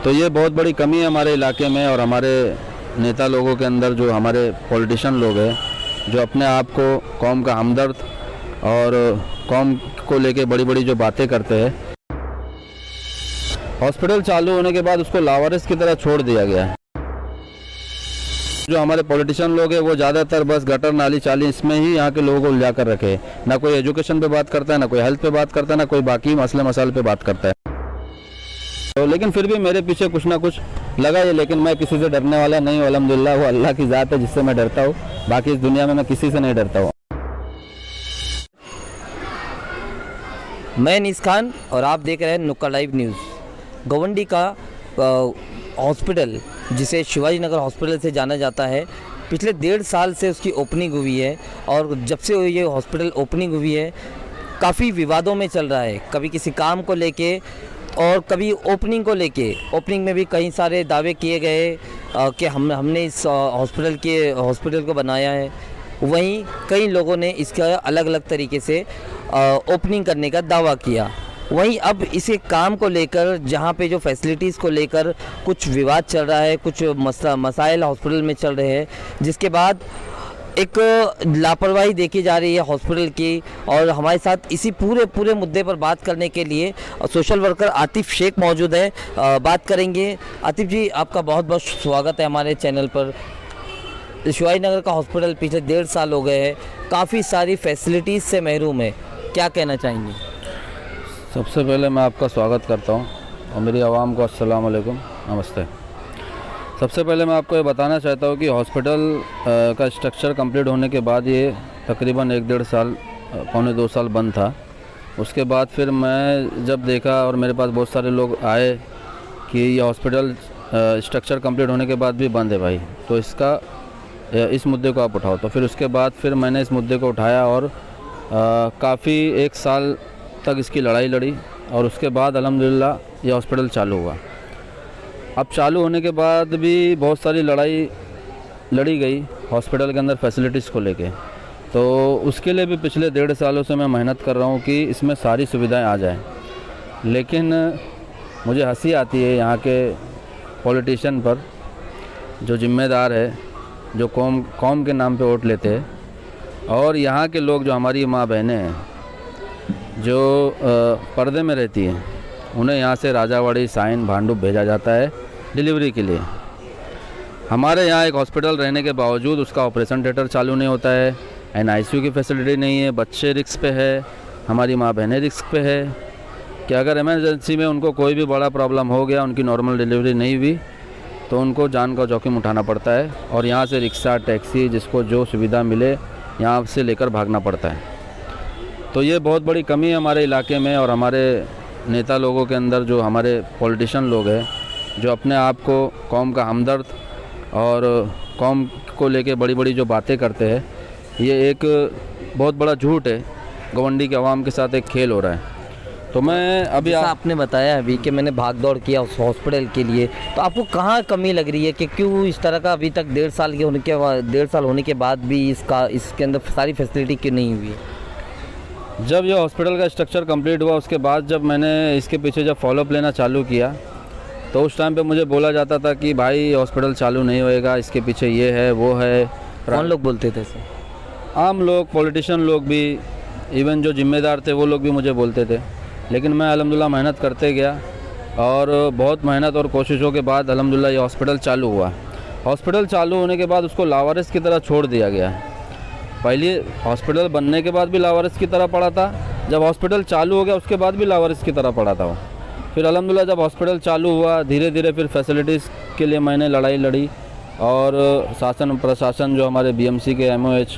तो ये बहुत बड़ी कमी है हमारे इलाके में और हमारे नेता लोगों के अंदर, जो हमारे पॉलिटिशियन लोग हैं जो अपने आप को कौम का हमदर्द और कौम को लेके बड़ी बड़ी जो बातें करते हैं। हॉस्पिटल चालू होने के बाद उसको लावारिस की तरह छोड़ दिया गया है। जो हमारे पॉलिटिशियन लोग हैं वो ज़्यादातर बस गटर नाली चाली इसमें ही यहाँ के लोगों को उलझा कर रखे हैं। ना कोई एजुकेशन पे बात करता है, ना कोई हेल्थ पे बात करता है, ना कोई बाकी मसले मसाइल पे बात करता है। तो लेकिन फिर भी मेरे पीछे कुछ ना कुछ लगा है, लेकिन मैं किसी से डरने वाला नहीं हूँ। अल्हम्दुलिल्लाह वो अल्लाह की ज़ात है जिससे मैं डरता हूँ, बाकी इस दुनिया में मैं किसी से नहीं डरता हूँ। मैं अनीस खान और आप देख रहे हैं नुक्कड़ लाइव न्यूज़। गवंडी का हॉस्पिटल, जिसे शिवाजी नगर हॉस्पिटल से जाना जाता है, पिछले 1.5 साल से उसकी ओपनिंग हुई है और जब से ये हॉस्पिटल ओपनिंग हुई है काफ़ी विवादों में चल रहा है। कभी किसी काम को लेके और कभी ओपनिंग को लेके। ओपनिंग में भी कई सारे दावे किए गए कि हमने इस हॉस्पिटल को बनाया है। वहीं कई लोगों ने इसका अलग अलग तरीके से ओपनिंग करने का दावा किया। वहीं अब इसे काम को लेकर, जहां पे जो फैसिलिटीज़ को लेकर कुछ विवाद चल रहा है, कुछ मसाइल हॉस्पिटल में चल रहे हैं, जिसके बाद एक लापरवाही देखी जा रही है हॉस्पिटल की। और हमारे साथ इसी पूरे मुद्दे पर बात करने के लिए सोशल वर्कर आतिफ शेख मौजूद है। बात करेंगे। आतिफ जी, आपका बहुत बहुत स्वागत है हमारे चैनल पर। शिवाजी नगर का हॉस्पिटल पिछले 1.5 साल हो गए हैं, काफ़ी सारी फैसिलिटीज़ से महरूम है, क्या कहना चाहेंगे? सबसे पहले मैं आपका स्वागत करता हूं और मेरी आवाम को अस्सलाम वालेकुम, नमस्ते। सबसे पहले मैं आपको ये बताना चाहता हूं कि हॉस्पिटल का स्ट्रक्चर कंप्लीट होने के बाद ये तकरीबन 1-1.5 साल, पौने 2 साल बंद था। उसके बाद फिर मैं जब देखा और मेरे पास बहुत सारे लोग आए कि ये हॉस्पिटल स्ट्रक्चर कंप्लीट होने के बाद भी बंद है भाई, तो इस मुद्दे को आप उठाओ। तो फिर उसके बाद फिर मैंने इस मुद्दे को उठाया और काफ़ी 1 साल तक इसकी लड़ाई लड़ी और उसके बाद अल्हम्दुलिल्लाह ये हॉस्पिटल चालू हुआ। अब चालू होने के बाद भी बहुत सारी लड़ाई लड़ी गई हॉस्पिटल के अंदर फैसिलिटीज़ को लेके। तो उसके लिए भी पिछले 1.5 सालों से मैं मेहनत कर रहा हूँ कि इसमें सारी सुविधाएं आ जाएं। लेकिन मुझे हंसी आती है यहाँ के पॉलिटिशियन पर, जो जिम्मेदार है, जो कौम के नाम पे वोट लेते हैं, और यहाँ के लोग जो हमारी माँ बहनें हैं जो पर्दे में रहती हैं, उन्हें यहाँ से राजावाड़ी, साइन, भांडुप भेजा जाता है डिलीवरी के लिए। हमारे यहाँ एक हॉस्पिटल रहने के बावजूद उसका ऑपरेशन थिएटर चालू नहीं होता है, NICU की फैसिलिटी नहीं है, बच्चे रिस्क पे है, हमारी माँ बहनें रिस्क पे है कि अगर इमरजेंसी में उनको कोई भी बड़ा प्रॉब्लम हो गया, उनकी नॉर्मल डिलीवरी नहीं हुई, तो उनको जान का जोखिम उठाना पड़ता है और यहाँ से रिक्शा, टैक्सी, जिसको जो सुविधा मिले यहाँ से लेकर भागना पड़ता है। तो ये बहुत बड़ी कमी है हमारे इलाके में और हमारे नेता लोगों के अंदर, जो हमारे पॉलिटिशियन लोग हैं जो अपने आप को कौम का हमदर्द और कौम को लेके बड़ी बड़ी जो बातें करते हैं। ये एक बहुत बड़ा झूठ है। गवंडी के अवाम के साथ एक खेल हो रहा है। तो मैं अभी आपने बताया अभी कि मैंने भाग दौड़ किया उस हॉस्पिटल के लिए, तो आपको कहाँ कमी लग रही है कि क्यों इस तरह का अभी तक 1.5 साल होने के बाद भी इसके अंदर सारी फैसिलिटी क्यों नहीं हुई? जब ये हॉस्पिटल का स्ट्रक्चर कंप्लीट हुआ, उसके बाद जब मैंने इसके पीछे जब फॉलोअप लेना चालू किया, तो उस टाइम पे मुझे बोला जाता था कि भाई हॉस्पिटल चालू नहीं होएगा, इसके पीछे ये है वो है। कौन लोग बोलते थे सर? आम लोग, पॉलिटिशियन लोग भी, इवन जो जिम्मेदार थे वो लोग भी मुझे बोलते थे। लेकिन मैं अल्हम्दुलिल्लाह मेहनत करते गया और बहुत मेहनत और कोशिशों के बाद अल्हम्दुलिल्लाह ये हॉस्पिटल चालू हुआ। हॉस्पिटल चालू होने के बाद उसको लावारिस की तरह छोड़ दिया गया है। पहले हॉस्पिटल बनने के बाद भी लावारिस की तरह पड़ा था, जब हॉस्पिटल चालू हो गया उसके बाद भी लावारिस की तरह पड़ा था वो। फिर अल्हम्दुलिल्लाह जब हॉस्पिटल चालू हुआ, धीरे धीरे फिर फैसिलिटीज़ के लिए मैंने लड़ाई लड़ी और शासन प्रशासन, जो हमारे BMC के MOH,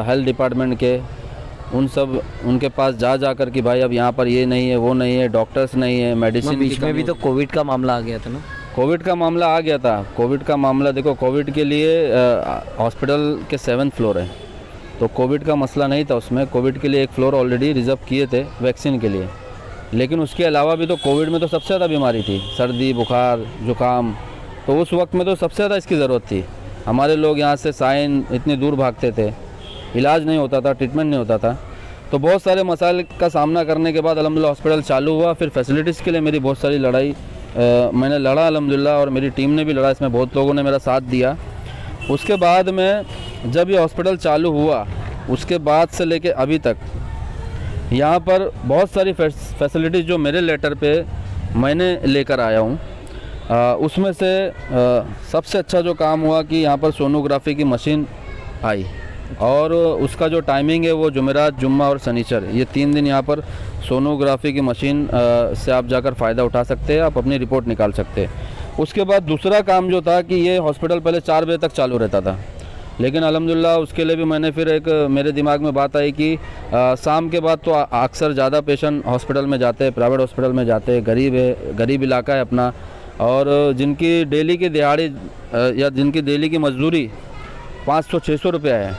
हेल्थ डिपार्टमेंट के, उनके पास जा कर कि भाई अब यहाँ पर ये नहीं है, वो नहीं है, डॉक्टर्स नहीं है, मेडिसिन। बीच में भी तो कोविड का मामला आ गया था ना? कोविड का मामला आ गया था। कोविड का मामला देखो, कोविड के लिए हॉस्पिटल के 7th फ्लोर है, तो कोविड का मसला नहीं था उसमें। कोविड के लिए एक फ्लोर ऑलरेडी रिजर्व किए थे वैक्सीन के लिए। लेकिन उसके अलावा भी तो कोविड में तो सबसे ज़्यादा बीमारी थी, सर्दी, बुखार, जुकाम, तो उस वक्त में तो सबसे ज़्यादा इसकी ज़रूरत थी। हमारे लोग यहाँ से साइन इतनी दूर भागते थे, इलाज नहीं होता था, ट्रीटमेंट नहीं होता था। तो बहुत सारे मसाइल का सामना करने के बाद अल्हम्दुलिल्लाह हॉस्पिटल चालू हुआ। फिर फैसिलिटीज़ के लिए मेरी बहुत सारी लड़ाई मैंने लड़ा अल्हम्दुलिल्लाह, और मेरी टीम ने भी लड़ा, इसमें बहुत लोगों ने मेरा साथ दिया। उसके बाद में जब ये हॉस्पिटल चालू हुआ, उसके बाद से लेके अभी तक यहाँ पर बहुत सारी फैसिलिटीज़ जो मेरे लेटर पे मैंने लेकर आया हूँ, उसमें से सबसे अच्छा जो काम हुआ कि यहाँ पर सोनोग्राफी की मशीन आई, और उसका जो टाइमिंग है वो जुमेरात, जुम्मा और शनिचर, ये 3 दिन यहाँ पर सोनोग्राफी की मशीन से आप जाकर फ़ायदा उठा सकते हैं, आप अपनी रिपोर्ट निकाल सकते हैं। उसके बाद दूसरा काम जो था कि ये हॉस्पिटल पहले 4 बजे तक चालू रहता था, लेकिन अल्हम्दुलिल्लाह उसके लिए भी मैंने फिर एक मेरे दिमाग में बात आई कि शाम के बाद तो अक्सर ज़्यादा पेशेंट हॉस्पिटल में जाते हैं, प्राइवेट हॉस्पिटल में जाते हैं, गरीब इलाका है अपना, और जिनकी डेली की दिहाड़ी या जिनकी डेली की मजदूरी 500-600 रुपया है,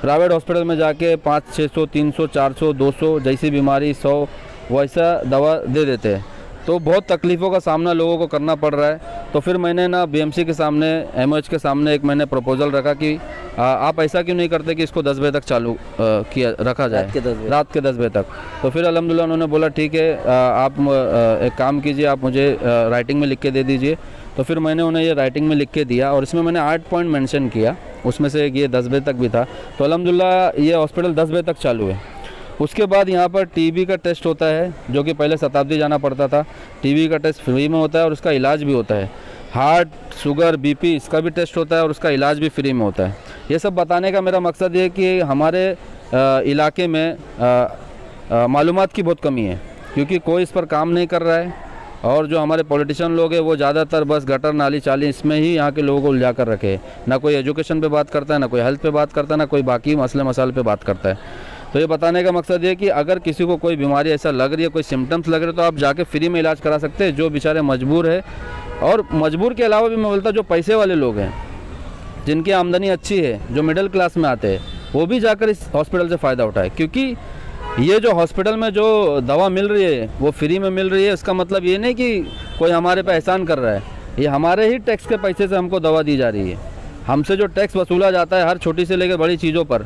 प्राइवेट हॉस्पिटल में जाके 500-600, 300, 400, 200 जैसी बीमारी 100 वैसा दवा दे देते हैं। तो बहुत तकलीफ़ों का सामना लोगों को करना पड़ रहा है। तो फिर मैंने ना बीएमसी के सामने, एमओएच के सामने एक मैंने प्रपोजल रखा कि आप ऐसा क्यों नहीं करते कि इसको 10 बजे तक चालू रखा जाए, रात के 10 बजे तक। तो फिर अल्हम्दुलिल्लाह उन्होंने बोला ठीक है, आप एक काम कीजिए, आप मुझे राइटिंग में लिख के दे दीजिए। तो फिर मैंने उन्हें ये राइटिंग में लिख के दिया, और इसमें मैंने 8 पॉइंट मेंशन किया, उसमें से ये 10 बजे तक भी था। तो अल्हम्दुलिल्लाह ये हॉस्पिटल 10 बजे तक चालू है। उसके बाद यहाँ पर टीबी का टेस्ट होता है, जो कि पहले शताब्दी जाना पड़ता था। टीबी का टेस्ट फ्री में होता है और उसका इलाज भी होता है। हार्ट, शुगर, बीपी, इसका भी टेस्ट होता है और उसका इलाज भी फ्री में होता है। ये सब बताने का मेरा मकसद ये है कि हमारे इलाके में मालूमात की बहुत कमी है, क्योंकि कोई इस पर काम नहीं कर रहा है, और जो हमारे पॉलिटिशियन लोग हैं वो ज़्यादातर बस गटर, नाली, चाली इसमें ही यहाँ के लोगों को उलझा कर रखे हैं। ना कोई एजुकेशन पे बात करता है, ना कोई हेल्थ पे बात करता है, ना कोई बाकी मसले मसाले पे बात करता है। तो ये बताने का मकसद ये कि अगर किसी को कोई बीमारी ऐसा लग रही है, कोई सिम्टम्स लग रहे, तो आप जाके फ्री में इलाज करा सकते हैं। जो बेचारे मजबूर है, और मजबूर के अलावा भी मैं बोलता जो पैसे वाले लोग हैं, जिनकी आमदनी अच्छी है, जो मिडिल क्लास में आते हैं, वो भी जाकर इस हॉस्पिटल से फ़ायदा उठाए। क्योंकि ये जो हॉस्पिटल में जो दवा मिल रही है वो फ्री में मिल रही है। इसका मतलब ये नहीं कि कोई हमारे पे एहसान कर रहा है, ये हमारे ही टैक्स के पैसे से हमको दवा दी जा रही है। हमसे जो टैक्स वसूला जाता है हर छोटी से लेकर बड़ी चीज़ों पर,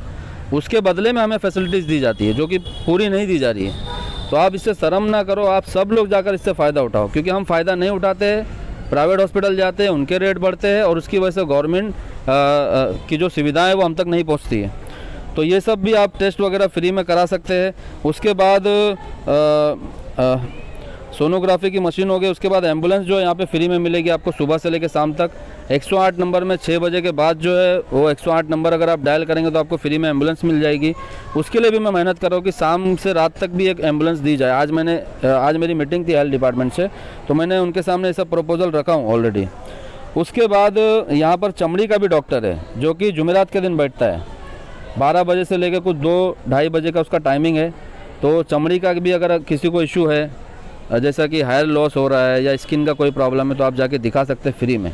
उसके बदले में हमें फैसिलिटीज़ दी जाती है, जो कि पूरी नहीं दी जा रही है। तो आप इससे शर्म ना करो, आप सब लोग जाकर इससे फ़ायदा उठाओ, क्योंकि हम फ़ायदा नहीं उठाते हैं। प्राइवेट हॉस्पिटल जाते हैं, उनके रेट बढ़ते हैं, और उसकी वजह से गवर्नमेंट की जो सुविधाएं वो हम तक नहीं पहुंचती है। तो ये सब भी आप टेस्ट वगैरह फ्री में करा सकते हैं। उसके बाद सोनोग्राफी की मशीन हो गई। उसके बाद एम्बुलेंस जो है यहाँ पे फ्री में मिलेगी आपको सुबह से लेकर शाम तक। 108 नंबर में 6 बजे के बाद जो है वो 108 नंबर अगर आप डायल करेंगे तो आपको फ्री में एम्बुलेंस मिल जाएगी। उसके लिए भी मैं मेहनत कर रहा हूँ कि शाम से रात तक भी एक एम्बुलेंस दी जाए। आज मेरी मीटिंग थी हेल्थ डिपार्टमेंट से, तो मैंने उनके सामने ये सब प्रपोजल रखा हूँ ऑलरेडी। उसके बाद यहाँ पर चमड़ी का भी डॉक्टर है, जो कि जुमेरात के दिन बैठता है। 12 बजे से लेकर कुछ 2-2:30 बजे का उसका टाइमिंग है। तो चमड़ी का भी अगर किसी को इशू है, जैसा कि हेयर लॉस हो रहा है या स्किन का कोई प्रॉब्लम है, तो आप जाके दिखा सकते हैं फ्री में।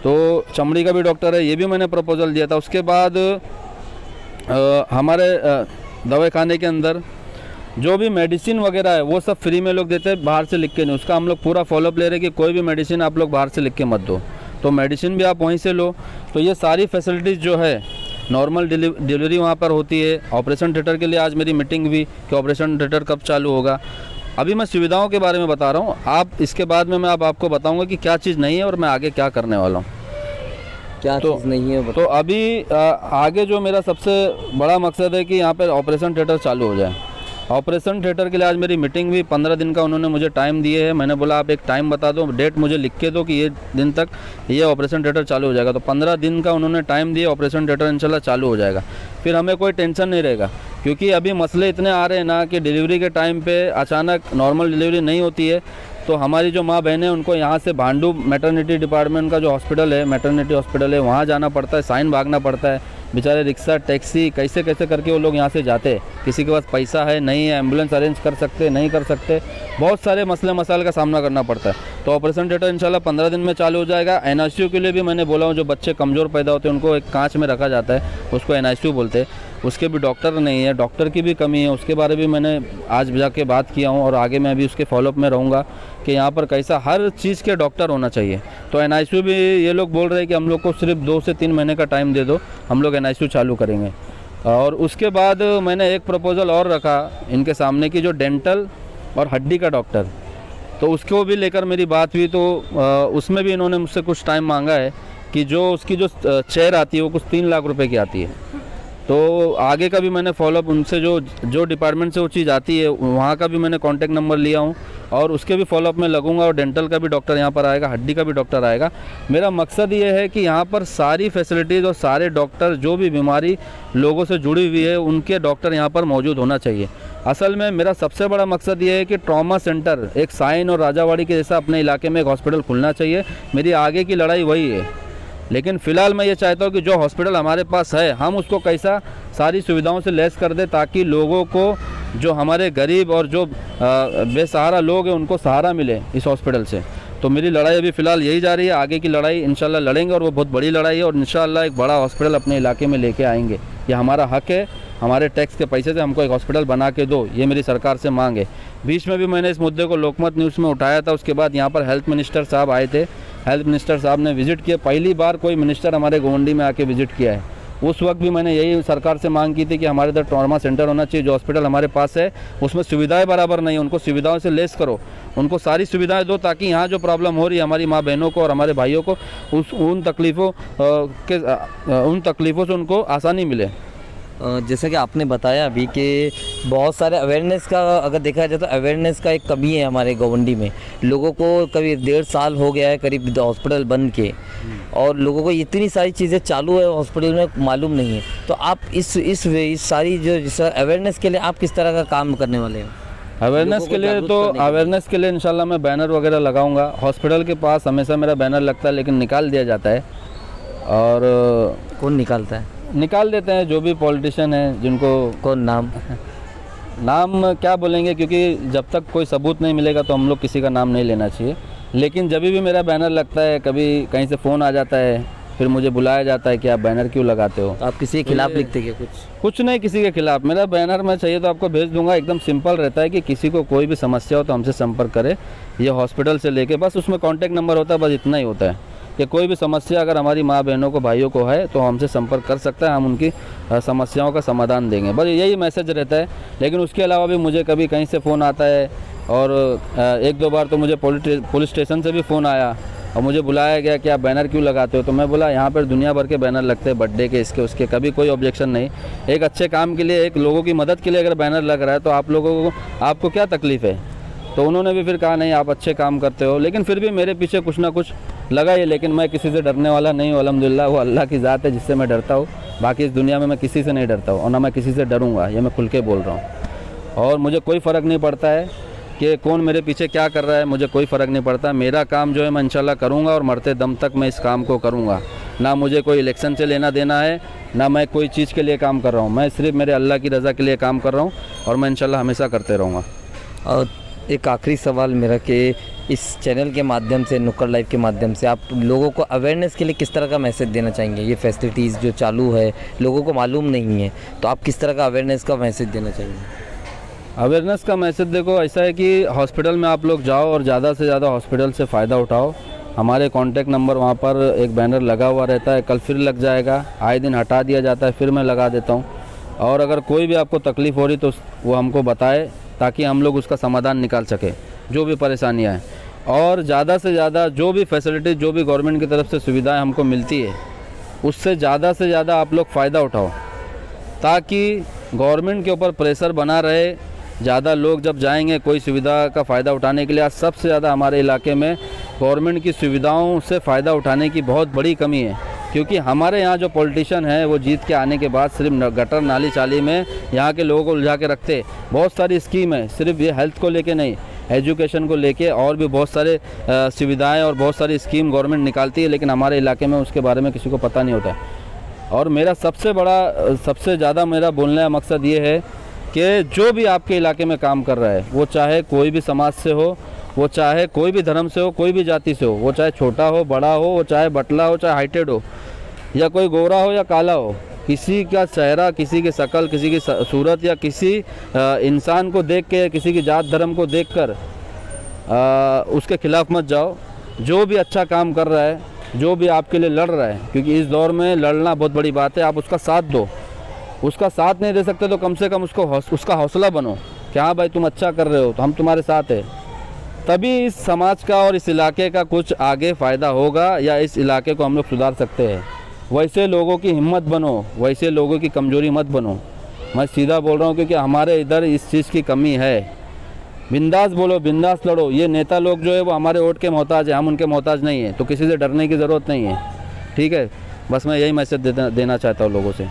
तो चमड़ी का भी डॉक्टर है, ये भी मैंने प्रपोजल दिया था। उसके बाद हमारे दवाखाने के अंदर जो भी मेडिसिन वगैरह है वो सब फ्री में लोग देते हैं, बाहर से लिख के नहीं। उसका हम लोग पूरा फॉलोअप ले रहे हैं कि कोई भी मेडिसिन आप लोग बाहर से लिख के मत दो, तो मेडिसिन भी आप वहीं से लो। तो ये सारी फैसिलिटीज़ जो है, नॉर्मल डिलीवरी वहाँ पर होती है। ऑपरेशन थिएटर के लिए आज मेरी मीटिंग हुई कि ऑपरेशन थिएटर कब चालू होगा। अभी मैं सुविधाओं के बारे में बता रहा हूँ, आप इसके बाद में मैं आपको बताऊँगा कि क्या चीज़ नहीं है और मैं आगे क्या करने वाला हूँ। क्या चीज़ नहीं है तो अभी आगे जो मेरा सबसे बड़ा मकसद है कि यहाँ पर ऑपरेशन थिएटर चालू हो जाए। ऑपरेशन थिएटर के लिए आज मेरी मीटिंग हुई, 15 दिन का उन्होंने मुझे टाइम दिए है। मैंने बोला आप एक टाइम बता दो, डेट मुझे लिख के दो कि ये दिन तक ये ऑपरेशन थिएटर चालू हो जाएगा। तो 15 दिन का उन्होंने टाइम दिया, ऑपरेशन थिएटर इंशाल्लाह चालू हो जाएगा। फिर हमें कोई टेंशन नहीं रहेगा, क्योंकि अभी मसले इतने आ रहे हैं ना कि डिलीवरी के टाइम पे अचानक नॉर्मल डिलीवरी नहीं होती है। तो हमारी जो माँ बहनें उनको यहाँ से भांडू मैटरनिटी डिपार्टमेंट का जो हॉस्पिटल है, मैटरनिटी हॉस्पिटल है, वहाँ जाना पड़ता है, साइन भागना पड़ता है। बेचारे रिक्शा, टैक्सी कैसे कैसे करके वो लोग यहाँ से जाते हैं। किसी के पास पैसा है नहीं है, एम्बुलेंस अरेंज कर सकते नहीं कर सकते, बहुत सारे मसले मसाइल का सामना करना पड़ता है। तो ऑपरेशन थिएटर इंशाल्लाह 15 दिन में चालू हो जाएगा। NICU के लिए भी मैंने बोला हूँ, जो बच्चे कमज़ोर पैदा होते हैं उनको एक कांच में रखा जाता है, उसको NICU बोलते हैं। उसके भी डॉक्टर नहीं है, डॉक्टर की भी कमी है, उसके बारे में मैंने आज जाके बात किया हूँ और आगे मैं अभी उसके फॉलोअप में रहूँगा कि यहाँ पर कैसा हर चीज़ के डॉक्टर होना चाहिए। तो NICU भी ये लोग बोल रहे हैं कि हम लोग को सिर्फ 2 से 3 महीने का टाइम दे दो, हम लोग NICU चालू करेंगे। और उसके बाद मैंने एक प्रपोज़ल और रखा इनके सामने कि जो डेंटल और हड्डी का डॉक्टर, तो उसको भी लेकर मेरी बात हुई, तो उसमें भी इन्होंने मुझसे कुछ टाइम मांगा है कि जो उसकी जो चेयर आती है वो कुछ 3 लाख रुपए की आती है। तो आगे का भी मैंने फॉलोअप उनसे जो डिपार्टमेंट से वो चीज़ आती है वहाँ का भी मैंने कॉन्टैक्ट नंबर लिया हूँ, और उसके भी फॉलोअप में लगूंगा, और डेंटल का भी डॉक्टर यहाँ पर आएगा, हड्डी का भी डॉक्टर आएगा। मेरा मकसद ये है कि यहाँ पर सारी फैसिलिटीज़ और सारे डॉक्टर जो भी बीमारी लोगों से जुड़ी हुई है उनके डॉक्टर यहाँ पर मौजूद होना चाहिए। असल में मेरा सबसे बड़ा मकसद ये है कि ट्रॉमा सेंटर एक साइन और राजावाड़ी के जैसा अपने इलाके में एक हॉस्पिटल खुलना चाहिए। मेरी आगे की लड़ाई वही है। लेकिन फ़िलहाल मैं ये चाहता हूँ कि जो हॉस्पिटल हमारे पास है हम उसको कैसा सारी सुविधाओं से लैस कर दे, ताकि लोगों को, जो हमारे गरीब और जो बेसहारा लोग हैं, उनको सहारा मिले इस हॉस्पिटल से। तो मेरी लड़ाई अभी फ़िलहाल यही जा रही है। आगे की लड़ाई इंशाल्लाह लड़ेंगे, और वो बहुत बड़ी लड़ाई है, और इंशाल्लाह एक बड़ा हॉस्पिटल अपने इलाके में लेके आएंगे। ये हमारा हक है, हमारे टैक्स के पैसे से हमको एक हॉस्पिटल बना के दो, ये मेरी सरकार से मांग है। बीच में भी मैंने इस मुद्दे को लोकमत न्यूज़ में उठाया था। उसके बाद यहाँ पर हेल्थ मिनिस्टर साहब आए थे, हेल्थ मिनिस्टर साहब ने विज़िट किया। पहली बार कोई मिनिस्टर हमारे गोवंडी में आके विज़िट किया है। उस वक्त भी मैंने यही सरकार से मांग की थी कि हमारे इधर ट्रॉमा सेंटर होना चाहिए। जो हॉस्पिटल हमारे पास है उसमें सुविधाएं बराबर नहीं, उनको सुविधाओं से लेस करो, उनको सारी सुविधाएं दो, ताकि यहाँ जो प्रॉब्लम हो रही है हमारी माँ बहनों को और हमारे भाइयों को, उन तकलीफ़ों से उनको आसानी मिले। जैसा कि आपने बताया अभी कि बहुत सारे अवेयरनेस का, अगर देखा जाए तो अवेयरनेस का एक कमी है हमारे गोवंडी में। लोगों को करीब 1.5 साल हो गया है करीब हॉस्पिटल बंद के, और लोगों को इतनी सारी चीज़ें चालू है हॉस्पिटल में मालूम नहीं है। तो आप इस सारी जो अवेयरनेस के लिए आप किस तरह का काम करने वाले हैं? अवेयरनेस के लिए इंशाल्लाह मैं बैनर वगैरह लगाऊंगा। हॉस्पिटल के पास हमेशा मेरा बैनर लगता है, लेकिन निकाल दिया जाता है। और कौन निकालता है? निकाल देते हैं जो भी पॉलिटिशियन है, जिनको कौन नाम क्या बोलेंगे, क्योंकि जब तक कोई सबूत नहीं मिलेगा तो हम लोग किसी का नाम नहीं लेना चाहिए। लेकिन जब भी मेरा बैनर लगता है, कभी कहीं से फ़ोन आ जाता है, फिर मुझे बुलाया जाता है कि आप बैनर क्यों लगाते हो। आप किसी के खिलाफ लिखते हैं? कुछ नहीं, किसी के खिलाफ। मेरा बैनर मैं चाहिए तो आपको भेज दूंगा। एकदम सिंपल रहता है कि किसी को कोई भी समस्या हो तो हमसे संपर्क करे। ये हॉस्पिटल से लेके बस उसमें कॉन्टैक्ट नंबर होता है, बस इतना ही होता है कि कोई भी समस्या अगर हमारी माँ बहनों को, भाइयों को है तो हमसे संपर्क कर सकता है, हम उनकी समस्याओं का समाधान देंगे। बस यही मैसेज रहता है। लेकिन उसके अलावा भी मुझे कभी कहीं से फ़ोन आता है, और 1-2 बार तो मुझे पुलिस स्टेशन से भी फ़ोन आया और मुझे बुलाया गया कि आप बैनर क्यों लगाते हो। तो मैं बोला यहाँ पर दुनिया भर के बैनर लगते हैं, बर्थडे के, इसके उसके, कभी कोई ऑब्जेक्शन नहीं। एक अच्छे काम के लिए, एक लोगों की मदद के लिए अगर बैनर लग रहा है तो आप लोगों को, आपको क्या तकलीफ़ है। तो उन्होंने भी फिर कहा नहीं आप अच्छे काम करते हो। लेकिन फिर भी मेरे पीछे कुछ ना कुछ लगा ही। लेकिन मैं किसी से डरने वाला नहीं हूँ, अल्हम्दुलिल्लाह। वो अल्लाह की ज़ात है जिससे मैं डरता हूँ। बाकी इस दुनिया में मैं किसी से नहीं डरता हूँ, और ना मैं किसी से डरूँगा, ये मैं खुल के बोल रहा हूँ। और मुझे कोई फ़र्क नहीं पड़ता है कि कौन मेरे पीछे क्या कर रहा है, मुझे कोई फ़र्क नहीं पड़ता। मेरा काम जो है मैं इंशाल्लाह करूँगा, और मरते दम तक मैं इस काम को करूँगा। ना मुझे कोई इलेक्शन से लेना देना है, ना मैं कोई चीज़ के लिए काम कर रहा हूँ। मैं सिर्फ मेरे अल्लाह की रज़ा के लिए काम कर रहा हूँ, और मैं इंशाल्लाह हमेशा करते रहूँगा। और एक आखिरी सवाल मेरा कि इस चैनल के माध्यम से, नुक्कड़ लाइव के माध्यम से, आप लोगों को अवेयरनेस के लिए किस तरह का मैसेज देना चाहेंगे? ये फैसिलिटीज़ जो चालू है लोगों को मालूम नहीं है, तो आप किस तरह का अवेयरनेस का मैसेज देना चाहेंगे? अवेयरनेस का मैसेज देखो ऐसा है कि हॉस्पिटल में आप लोग जाओ और ज़्यादा से ज़्यादा हॉस्पिटल से फ़ायदा उठाओ। हमारे कॉन्टैक्ट नंबर वहाँ पर एक बैनर लगा हुआ रहता है, कल फिर लग जाएगा, आए दिन हटा दिया जाता है, फिर मैं लगा देता हूँ। और अगर कोई भी आपको तकलीफ़ हो रही तो वो हमको बताए, ताकि हम लोग उसका समाधान निकाल सके, जो भी परेशानियाँ हैं। और ज़्यादा से ज़्यादा जो भी फैसिलिटी, जो भी गवर्नमेंट की तरफ से सुविधाएं हमको मिलती है, उससे ज़्यादा से ज़्यादा आप लोग फ़ायदा उठाओ, ताकि गवर्नमेंट के ऊपर प्रेशर बना रहे। ज़्यादा लोग जब जाएंगे कोई सुविधा का फ़ायदा उठाने के लिए, आज सबसे ज़्यादा हमारे इलाके में गवर्नमेंट की सुविधाओं से फ़ायदा उठाने की बहुत बड़ी कमी है। क्योंकि हमारे यहाँ जो पॉलिटिशियन है वो जीत के आने के बाद सिर्फ गटर नाली चाली में यहाँ के लोगों को उलझा के रखते। बहुत सारी स्कीम है, सिर्फ ये हेल्थ को लेके नहीं, एजुकेशन को लेके और भी बहुत सारे सुविधाएं और बहुत सारी स्कीम गवर्नमेंट निकालती है, लेकिन हमारे इलाके में उसके बारे में किसी को पता नहीं होता। और मेरा सबसे ज़्यादा मेरा बोलने का मकसद ये है कि जो भी आपके इलाके में काम कर रहा है, वो चाहे कोई भी समाज से हो, वो चाहे कोई भी धर्म से हो, कोई भी जाति से हो, वो चाहे छोटा हो बड़ा हो, वो चाहे बटला हो चाहे हाइटेड हो, या कोई गोरा हो या काला हो, किसी का चेहरा, किसी की शक्ल, किसी की सूरत या किसी इंसान को देख के, किसी की जात धर्म को देखकर उसके खिलाफ मत जाओ। जो भी अच्छा काम कर रहा है, जो भी आपके लिए लड़ रहा है, क्योंकि इस दौर में लड़ना बहुत बड़ी बात है, आप उसका साथ दो। उसका साथ नहीं दे सकते तो कम से कम उसका हौसला बनो कि हाँ भाई तुम अच्छा कर रहे हो तो हम तुम्हारे साथ है। तभी इस समाज का और इस इलाके का कुछ आगे फ़ायदा होगा या इस इलाके को हम लोग सुधार सकते हैं। वैसे लोगों की हिम्मत बनो, वैसे लोगों की कमज़ोरी मत बनो। मैं सीधा बोल रहा हूँ क्योंकि हमारे इधर इस चीज़ की कमी है। बिंदास बोलो, बिंदास लड़ो। ये नेता लोग जो है वो हमारे वोट के मोहताज है, हम उनके मोहताज नहीं हैं, तो किसी से डरने की ज़रूरत नहीं है। ठीक है, बस मैं यही मैसेज देना चाहता हूँ लोगों से।